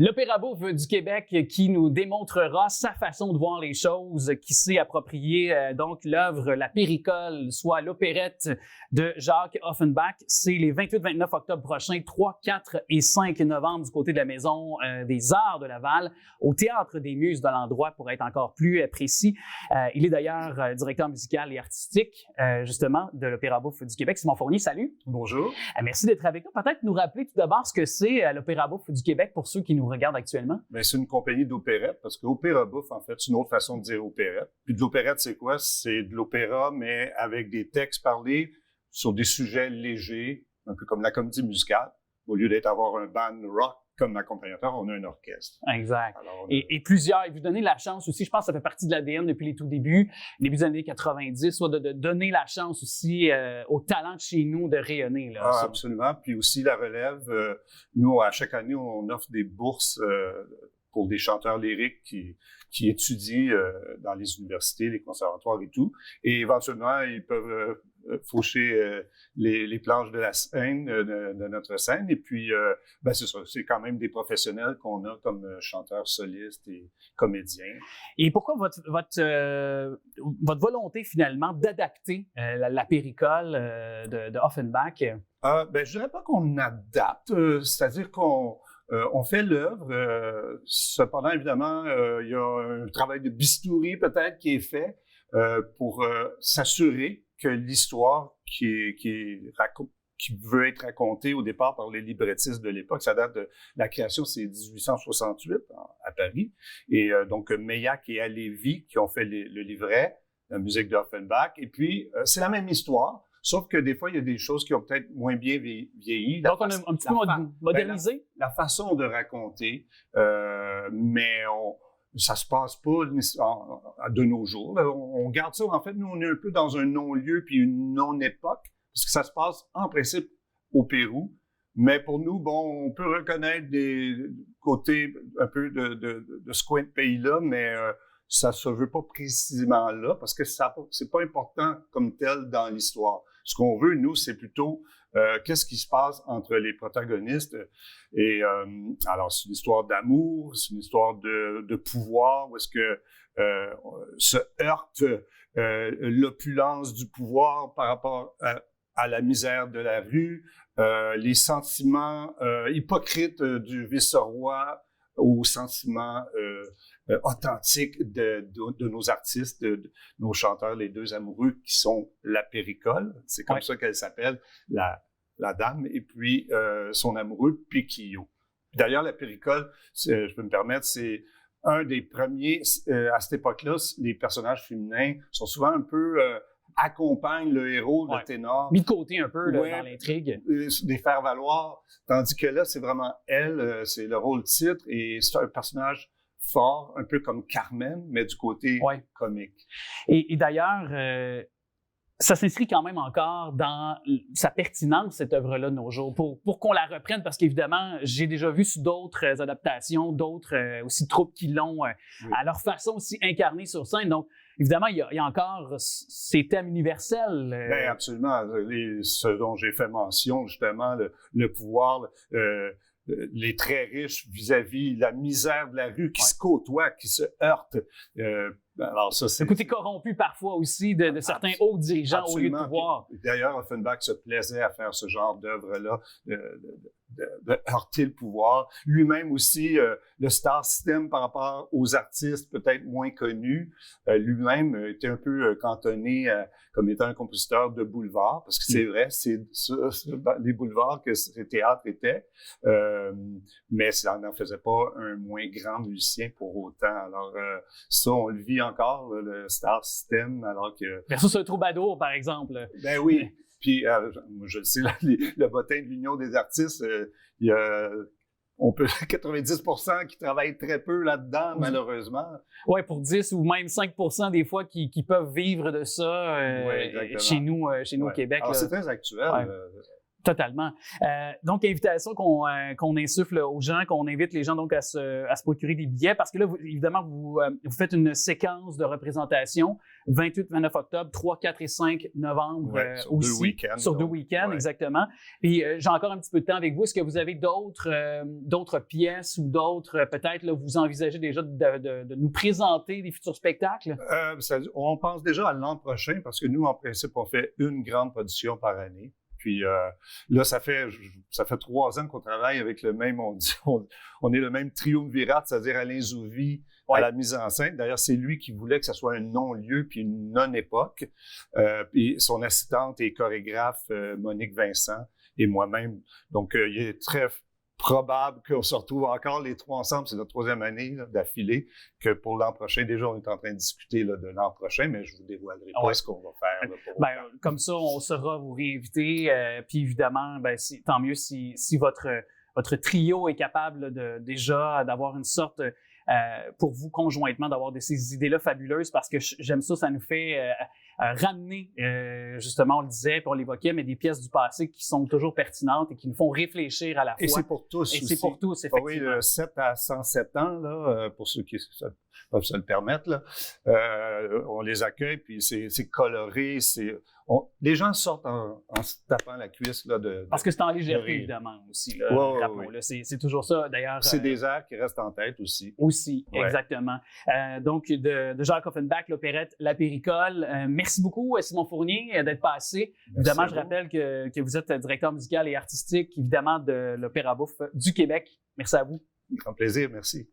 L'Opéra Bouffe du Québec qui nous démontrera sa façon de voir les choses, qui s'est approprié donc l'œuvre La Péricole, soit l'opérette de Jacques Offenbach. C'est les 28-29 octobre prochains, 3, 4 et 5 novembre du côté de la Maison des Arts de Laval, au Théâtre des Muses de l'endroit pour être encore plus précis. Il est d'ailleurs directeur musical et artistique justement de l'Opéra Bouffe du Québec. Simon Fournier, salut. Bonjour. Merci d'être avec nous. Peut-être nous rappeler tout d'abord ce que c'est l'Opéra Bouffe du Québec pour ceux qui nous regardent actuellement. Bien, c'est une compagnie d'opérette parce que Opéra Bouffe, en fait, c'est une autre façon de dire opérette. Puis de l'opérette, c'est quoi? C'est de l'opéra, mais avec des textes parlés sur des sujets légers, un peu comme la comédie musicale. Au lieu d'avoir un band rock comme accompagnateur, on a un orchestre. Exact. Alors, et plusieurs, et vous donnez la chance aussi, je pense que ça fait partie de l'ADN depuis les tout débuts, début des années 90, soit de donner la chance aussi aux talents de chez nous de rayonner. Là, absolument. Puis aussi la relève, nous, à chaque année, on offre des bourses pour des chanteurs lyriques qui étudient dans les universités, les conservatoires et tout. Et éventuellement, ils peuvent faucher les planches de la scène, de notre scène. Et puis, ben c'est ça, c'est quand même des professionnels qu'on a comme chanteurs solistes et comédiens. Et pourquoi votre volonté, finalement, d'adapter la Péricole de Offenbach? Ben, je dirais pas qu'on adapte, c'est-à-dire qu'on fait l'œuvre. Cependant, évidemment, il y a un travail de bistouri peut-être qui est fait pour s'assurer que l'histoire qui veut être racontée au départ par les librettistes de l'époque, ça date de la création, c'est 1868 à Paris. Et donc Meillac et Halévy qui ont fait le livret, la musique d'Offenbach. Et puis, c'est la même histoire. Sauf que des fois, il y a des choses qui ont peut-être moins bien vieilli. Donc, on a un petit peu modernisé? La façon de raconter, mais ça se passe pas de nos jours. On garde ça. En fait, nous, on est un peu dans un non-lieu puis une non-époque, parce que ça se passe en principe au Pérou. Mais pour nous, bon, on peut reconnaître des côtés un peu de ce coin de pays-là, mais ça se veut pas précisément là, parce que c'est pas important comme tel dans l'histoire. Ce qu'on veut, nous, c'est plutôt qu'est-ce qui se passe entre les protagonistes. Et alors, c'est une histoire d'amour, c'est une histoire de pouvoir, où est-ce que se heurte l'opulence du pouvoir par rapport à la misère de la rue, les sentiments hypocrites du vice-roi aux sentiments authentiques de nos artistes, de nos chanteurs, les deux amoureux qui sont la Péricole, c'est comme ça qu'elle s'appelle, la dame, et puis son amoureux Péquillo. D'ailleurs, la Péricole, je peux me permettre, c'est un des premiers, à cette époque-là, les personnages féminins sont souvent un peu accompagnent le héros, le ténor. Mis de côté un peu là, dans l'intrigue. Des faire-valoir. Tandis que là, c'est vraiment elle, c'est le rôle titre, et c'est un personnage fort, un peu comme Carmen, mais du côté comique. Et d'ailleurs, ça s'inscrit quand même encore dans sa pertinence, cette œuvre-là, de nos jours, pour qu'on la reprenne, parce qu'évidemment, j'ai déjà vu sur d'autres adaptations, d'autres aussi troupes qui l'ont à leur façon aussi incarnée sur scène. Donc, évidemment, il y a encore ces thèmes universels. Bien, absolument. Ce dont j'ai fait mention, justement, le pouvoir, les très riches vis-à-vis la misère de la rue qui se côtoient, qui se heurtent. Alors ça, c'est... Le côté corrompu parfois aussi de certains hauts dirigeants au lieu de pouvoir. D'ailleurs, Offenbach se plaisait à faire ce genre d'œuvre-là, de heurter le pouvoir. Lui-même aussi, le star system par rapport aux artistes peut-être moins connus, lui-même était un peu cantonné comme étant un compositeur de boulevard, parce que c'est vrai, c'est dans les boulevards que ce théâtre était, mais ça n'en faisait pas un moins grand musicien pour autant. Alors ça, on le vit encore, le star system, alors que... Versus un troubadour, par exemple. Ben oui. Puis, moi, je le sais, là, le bottin de l'Union des artistes, il y a 90% qui travaillent très peu là-dedans, malheureusement. Oui, pour 10 ou même 5% des fois qui peuvent vivre de ça chez nous au Québec. Alors, c'est très actuel. Totalement. Donc, invitation qu'on insuffle aux gens, qu'on invite les gens donc à se procurer des billets parce que là, évidemment, vous faites une séquence de représentation 28-29 octobre, 3, 4 et 5 novembre sur aussi. 2 week-ends. Sur 2 week-ends, exactement. Et j'ai encore un petit peu de temps avec vous. Est-ce que vous avez d'autres pièces ou d'autres, peut-être, là, vous envisagez déjà de nous présenter des futurs spectacles? On pense déjà à l'an prochain parce que nous, en principe, on fait une grande production par année. Puis là, ça fait 3 ans qu'on travaille avec le même, on est le même triumvirat, c'est-à-dire Alain Zouvi à la mise en scène. D'ailleurs, c'est lui qui voulait que ça soit un non-lieu puis une non-époque. Puis son assistante et chorégraphe, Monique Vincent, et moi-même. Donc, il est très probable qu'on se retrouve encore les 3 ensemble. C'est notre 3e année là, d'affilée, que pour l'an prochain, déjà, on est en train de discuter là, de l'an prochain, mais je ne vous dévoilerai pas ce qu'on va faire. Là, comme ça, on saura vous réinviter. Puis évidemment, tant mieux si votre trio est capable déjà d'avoir une sorte, pour vous conjointement, d'avoir ces idées-là fabuleuses parce que j'aime ça, ça nous fait ramener, justement, on le disait, puis on l'évoquait, mais des pièces du passé qui sont toujours pertinentes et qui nous font réfléchir à la fois. Et c'est pour tous aussi. C'est pour tous, effectivement. Oui, 7 à 107 ans, là, pour ceux qui peuvent se le permettre, là, on les accueille, puis c'est coloré, les gens sortent en se tapant la cuisse. Là, parce que c'est en légèreté, évidemment, aussi. Là, rappelons-le. C'est toujours ça, d'ailleurs. C'est des airs qui restent en tête aussi. Aussi, exactement. Donc, de Jacques Offenbach, l'opérette La Péricole. Merci beaucoup, Simon Fournier, d'être passé. Évidemment, je rappelle que vous êtes directeur musical et artistique, évidemment, de l'Opéra Bouffe du Québec. Merci à vous. Un plaisir, merci.